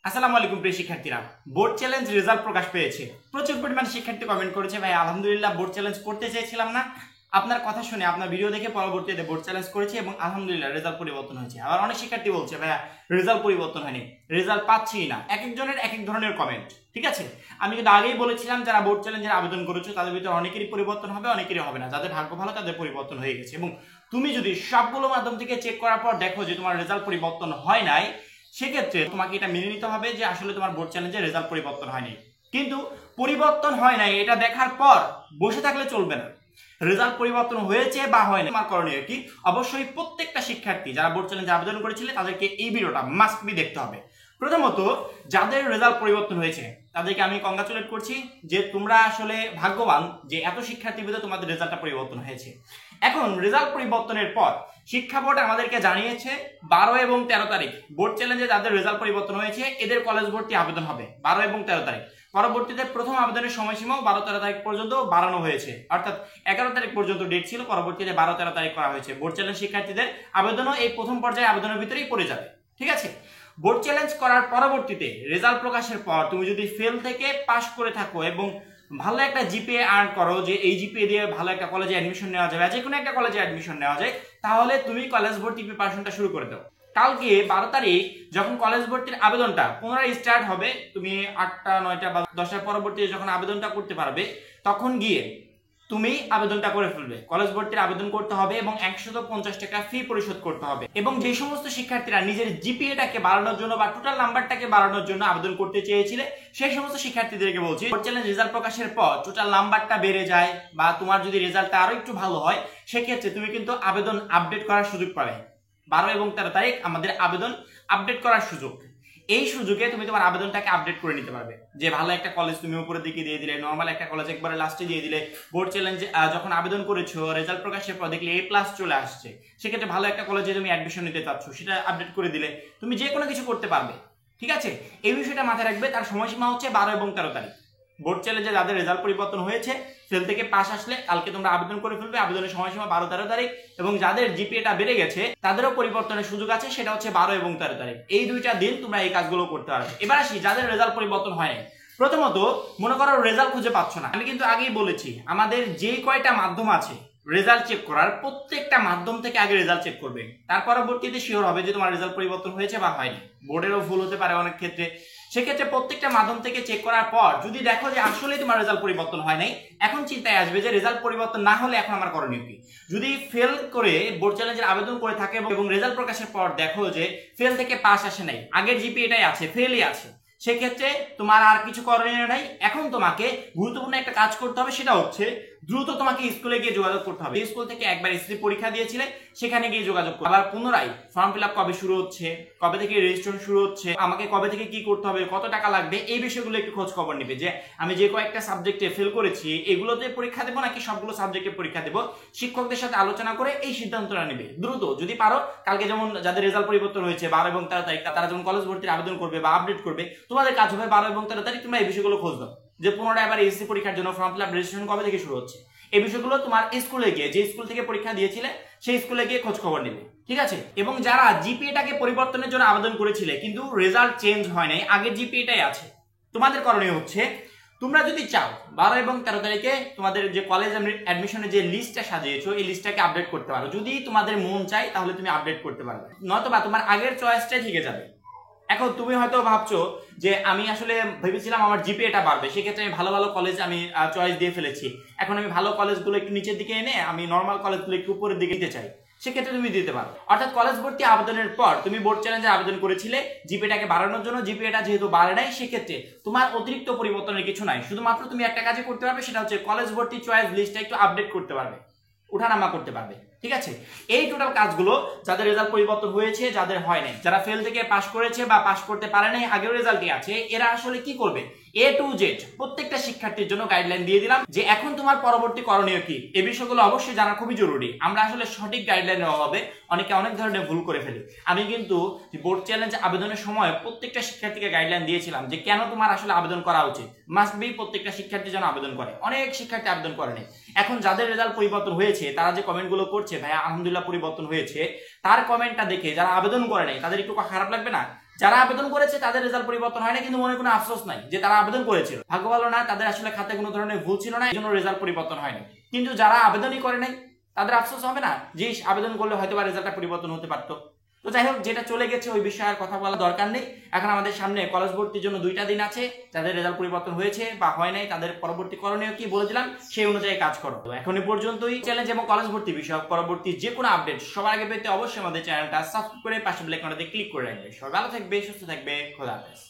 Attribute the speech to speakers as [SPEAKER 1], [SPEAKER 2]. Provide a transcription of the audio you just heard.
[SPEAKER 1] আসসালামু আলাইকুম প্রিয় শিক্ষার্থীরা, বোর্ড চ্যালেঞ্জ রেজাল্ট প্রকাশ পেয়েছে। প্রচুর পরিমাণ শিক্ষার্থী কমেন্ট করেছে, ভাই আলহামদুলিল্লাহ বোর্ড চ্যালেঞ্জ করতে চেয়েছিলাম না, আপনার কথা শুনে আপনার ভিডিও দেখে পরবর্তীতে বোর্ড চ্যালেঞ্জ করেছি এবং আলহামদুলিল্লাহ রেজাল্ট পরিবর্তন হয়েছে। আবার অনেক শিক্ষার্থী বলছে ভাইয়া রেজাল্ট পরিবর্তন হয়নি, রেজাল্ট পাচ্ছি না। এক একজনের এক এক ধরনের কমেন্ট, ঠিক আছে। আমি কিন্তু আগেই বলেছিলাম যারা বোর্ড চ্যালেঞ্জের আবেদন করেছো তাদের ভিতরে অনেকেরই পরিবর্তন হবে, অনেকেরই হবে না। যাদের ভাগ্য ভালো তাদের পরিবর্তন হয়ে গেছে। এবং তুমি যদি সবগুলো মাধ্যম থেকে চেক করার পর দেখো যে তোমার রেজাল্ট পরিবর্তন হয় নাই, সেক্ষেত্রে তোমাকে এটা মেনে নিতে হবে যে আসলে তোমার বোর্ড চ্যালেঞ্জের রেজাল্ট পরিবর্তন হয়নি। কিন্তু পরিবর্তন হয় নাই এটা দেখার পর বসে থাকলে চলবে না। রেজাল্ট পরিবর্তন হয়েছে বা হয়নি, আমার করণীয় কি? অবশ্যই প্রত্যেকটা শিক্ষার্থী যারা বোর্ড চ্যালেঞ্জে আবেদন করেছিল তাদেরকে এই ভিডিওটা মাস্ট বি দেখতে হবে। প্রথমত, যাদের রেজাল্ট পরিবর্তন হয়েছে তাদেরকে আমি কংগ্রাচুলেট করছি যে তোমরা আসলে ভাগ্যবান যে এত শিক্ষার্থীর ভিতরে তোমাদের রেজাল্টটা পরিবর্তন হয়েছে। এখন রেজাল্ট পরিবর্তনের পর শিক্ষা বোর্ড আমাদেরকে জানিয়েছে 12 এবং 13 তারিখ বোর্ড চ্যালেঞ্জে যাদের রেজাল্ট পরিবর্তন হয়েছে এদের কলেজ ভর্তি আবেদন হবে 12 এবং 13 তারিখ। পরবর্তীতে প্রথম আবেদনের সময়সীমাও 12-13 তারিখ পর্যন্ত বাড়ানো হয়েছে, অর্থাৎ 11 তারিখ পর্যন্ত ডেট ছিল, পরবর্তীতে 12-13 তারিখ করা হয়েছে। বোর্ড চ্যালেঞ্জ শিক্ষার্থীদের আবেদনও এই প্রথম পর্যায়ে আবেদনের ভিতরেই পড়ে যাবে, ঠিক আছে। বোর্ড চ্যালেঞ্জ করার পরবর্তীতে রেজাল্ট প্রকাশের পর তুমি যদি ফেল থেকে পাস করে থাকো এবং ভালো একটা জিপিএ আর্ন করো, যে এই জিপিএ দিয়ে ভালো একটা কলেজে অ্যাডমিশন নেওয়া যাবে, যে কোনো একটা কলেজে অ্যাডমিশন নেওয়া যায়, তাহলে তুমি কলেজ ভর্তি প্রিপারেশনটা শুরু করে দাও। কালকে 12 তারিখ যখন কলেজ ভর্তির আবেদনটা পুনরায় স্টার্ট হবে, তুমি 8টা 9টা বা 10টার পরবর্তীতে যখন আবেদনটা করতে পারবে তখন গিয়ে তুমি আবেদনটা করে ফেলবে। কলেজ ভর্তির আবেদন করতে হবে এবং 150 টাকা ফি পরিশোধ করতে হবে। এবং যে সমস্ত শিক্ষার্থীরা নিজের জিপিএটাকে বাড়ানোর জন্য বা টোটাল নাম্বারটাকে বাড়ানোর জন্য আবেদন করতে চেয়েছিলে সেই সমস্ত শিক্ষার্থীদেরকে বলছি, বোর্ড চ্যালেঞ্জ রেজাল্ট প্রকাশের পর টোটাল নাম্বারটা বেড়ে যায় বা তোমার যদি রেজাল্টটা আরো একটু ভালো হয়, সেক্ষেত্রে তুমি কিন্তু আবেদন আপডেট করার সুযোগ পাবে। 12 এবং 13 তারিখ আমাদের আবেদন আপডেট করার সুযোগ। এই সুযোগে তুমি তোমার আবেদনটাকে আপডেট করে নিতে পারবে। যে ভালো একটা কলেজ তুমি উপরের দিকে দিয়ে দিলে, নর্মাল একটা কলেজ একবারে লাস্টে দিয়ে দিলে, বোর্ড চ্যালেঞ্জ যখন আবেদন করেছো রেজাল্ট প্রকাশের পর দেখলে A+ চলে আসছে, সেক্ষেত্রে ভালো একটা কলেজে তুমি অ্যাডমিশন নিতে চাচ্ছ, সেটা আপডেট করে দিলে তুমি যে কোনো কিছু করতে পারবে, ঠিক আছে। এই বিষয়টা মাথায় রাখবে। তার সময়সীমা হচ্ছে 12 এবং 13 তারিখ। বোর্ড চ্যালেঞ্জে যাদের রেজাল্ট পরিবর্তন হয়েছে ফেল থেকে পাস আসলে কালকে তোমরা আবেদন করে ফেলবে। আবেদনের সময়সীমা 12-13 তারিখ। এবং যাদের জিপিএটা বেড়ে গেছে তাদেরও পরিবর্তনের সুযোগ আছে, সেটা হচ্ছে 12 এবং 13 তারিখ। এই দুইটা দিন তোমরা এই কাজগুলো করতে পারবে। এবার আসি যাদের রেজাল্ট পরিবর্তন হয় নাই। প্রথমত, মনে করো রেজাল্ট খুঁজে পাচ্ছ না। আমি কিন্তু আগেই বলেছি আমাদের যে কয়টা মাধ্যম আছে রেজাল্ট চেক করার, প্রত্যেকটা মাধ্যম থেকে আগে রেজাল্ট চেক করবে, তার পরবর্তীতে শিওর হবে যে তোমার রেজাল্ট পরিবর্তন হয়েছে বা হয়নি। বোর্ডেরও ভুল হতে পারে অনেক ক্ষেত্রে। সেক্ষেত্রে প্রত্যেকটা মাধ্যম থেকে চেক করার পর যদি দেখো যে আসলে তোমার রেজাল্ট পরিবর্তন হয় নাই, এখন চিন্তায় আসবে যে রেজাল্ট পরিবর্তন না হলে এখন আমার করণীয় কি। যদি ফেল করে বোর্ড চ্যালেঞ্জের আবেদন করে থাকে এবং রেজাল্ট প্রকাশের পর দেখো যে ফেল থেকে পাস আসে নাই, আগের জিপিএটাই আছে, ফেলই আছে, সেক্ষেত্রে তোমার আর কিছু করণীয় নাই। এখন তোমাকে গুরুত্বপূর্ণ একটা কাজ করতে হবে, সেটা হচ্ছে দ্রুত তোমাকে স্কুলে গিয়ে যোগাযোগ করতে হবে। স্কুল থেকে একবার এসএসসি পরীক্ষা দিয়েছিলে সেখানে গিয়ে যোগাযোগ করতে হবে। আবার পুনরায় ফর্ম ফিল আপ কবে শুরু হচ্ছে, কবে থেকে রেজিস্ট্রেশন শুরু হচ্ছে, আমাকে কবে থেকে কি করতে হবে, কত টাকা লাগবে, এই বিষয়গুলো একটু খোঁজ খবর নিবে। যে আমি যে কয়েকটা সাবজেক্টে ফেল করেছি এগুলোতে পরীক্ষা দেবো নাকি সবগুলো সাবজেক্টে পরীক্ষা দেবো, শিক্ষকদের সাথে আলোচনা করে এই সিদ্ধান্তটা নেবে দ্রুত। যদি পারো কালকে যেমন যাদের রেজাল্ট পরিবর্তন হয়েছে 12 এবং 13 তারিখ, তারা যখন কলেজ ভর্তির আবেদন করবে বা আপডেট করবে, তোমাদের কাজ হবে 12 এবং 13 তারিখ তোমরা এই বিষয়গুলো খোঁজ দাও। যে পুনরায় আবার এসএসসি পরীক্ষার জন্য ফর্ম ফিল আপ রেজিস্ট্রেশন কবে থেকে শুরু হচ্ছে, এই বিষয়গুলো তোমার স্কুলে গিয়ে, যে স্কুল থেকে পরীক্ষা দিয়েছিলে সেই স্কুলে গিয়ে খোঁজ খবর নেবে, ঠিক আছে। এবং যারা জিপিএটাকে পরিবর্তনের জন্য আবেদন করেছিলে কিন্তু রেজাল্ট চেঞ্জ হয় নাই, আগের জিপিএটাই আছে, তোমাদের করণীয় হচ্ছে তোমরা যদি চাও 12 এবং 13 তারিখে তোমাদের যে কলেজ অ্যাডমিশনের যে লিস্টটা সাজিয়েছো এই লিস্টটাকে আপডেট করতে পারো। যদি তোমাদের মন চাই তাহলে তুমি আপডেট করতে পারবে, নয়তোবা তোমার আগের চয়েসটাই থেকে যাবে। এখন তুমি হয়তো ভাবছো যে আমি আসলে ভেবেছিলাম আমার জিপিএটা বাড়বে, সেক্ষেত্রে আমি ভালো ভালো কলেজ আমি চয়েস দিয়ে ফেলেছি, এখন আমি ভালো কলেজগুলো একটু নিচের দিকে এনে আমি নর্মাল কলেজগুলো একটু উপরের দিকে দিতে চাই, সেক্ষেত্রে তুমি দিতে পারো। অর্থাৎ কলেজ ভর্তি আবেদনের পর তুমি বোর্ড চ্যালেঞ্জে আবেদন করেছিলে জিপিএটাকে বাড়ানোর জন্য, জিপিএটা যেহেতু বাড়ে নাই সেক্ষেত্রে তোমার অতিরিক্ত পরিবর্তনের কিছু নাই। শুধুমাত্র তুমি একটা কাজই করতে পারবে, সেটা হচ্ছে কলেজ ভর্তি চয়েস লিস্টটা একটু আপডেট করতে পারবে, উঠানামা করতে পারবে, ঠিক আছে। এই টোটাল কাজগুলো যাদের রেজাল্ট পরিবর্তন হয়েছে, যাদের হয় নাই, যারা ফেল থেকে পাস করেছে বা পাস করতে পারে নাই, আগের রেজাল্টই আছে, এরা আসলে কি করবে A to Z প্রত্যেকটা শিক্ষার্থীর জন্য গাইডলাইন দিয়ে দিলাম যে এখন তোমার পরবর্তী করণীয় কি। এই বিষয়গুলো অবশ্যই জানা খুবই জরুরি। আমরা আসলে সঠিক গাইডলাইনের অভাবে অনেকে অনেক ধরনের ভুল করে ফেলি। আমি কিন্তু বোর্ড চ্যালেঞ্জ আবেদনের সময় প্রত্যেকটা শিক্ষার্থীকে গাইডলাইন দিয়েছিলাম যে কেন তোমার আসলে আবেদন করা উচিত। মাস্ট বি প্রত্যেকটা শিক্ষার্থী যেন আবেদন করে। অনেক শিক্ষার্থী আবেদন করেনি। এখন যাদের রেজাল্ট পরিবর্তন হয়েছে তারা যে কমেন্টগুলো করছে ভাইয়া আলহামদুলিল্লাহ পরিবর্তন হয়েছে, তার কমেন্টটা দেখে যারা আবেদন করে নাই তাদের একটু খারাপ লাগবে না যারা আবেদন করেছে তাদের রেজাল্ট পরিবর্তন হয় না, কিন্তু মনে কোনো আফসোস নাই যে তারা আবেদন করেছিল, ভাগ্য ভালো না, তাদের আসলে খাতায় কোনো ধরনের ভুল ছিল না, এই জন্য রেজাল্ট পরিবর্তন হয় না। কিন্তু যারা আবেদনই করে নাই তাদের আফসোস হবে না যে আবেদন করলে হয়তো বা রেজাল্টটা পরিবর্তন হতে পারতো। তো যাই হোক, যেটা চলে গেছে ওই বিষয়ে আর কথা বলা দরকার নেই। এখন আমাদের সামনে কলেজ ভর্তির জন্য 2টা দিন আছে। যাদের রেজাল্ট পরিবর্তন হয়েছে বা হয় নাই তাদের পরবর্তী করণীয় কি বলে দিলাম, সেই অনুযায়ী কাজ করো। তো এখন এই পর্যন্তই। চ্যালেঞ্জ এবং কলেজ ভর্তি বিষয়ক পরবর্তী যে কোনো আপডেট সবার আগে পেতে অবশ্যই আমাদের চ্যানেলটা সাবস্ক্রাইব করে পাশে বেল আইকনটাতে ক্লিক করে রাখবে। সবাই ভালো থাকবে, সুস্থ থাকবে, খোদা হাফেজ।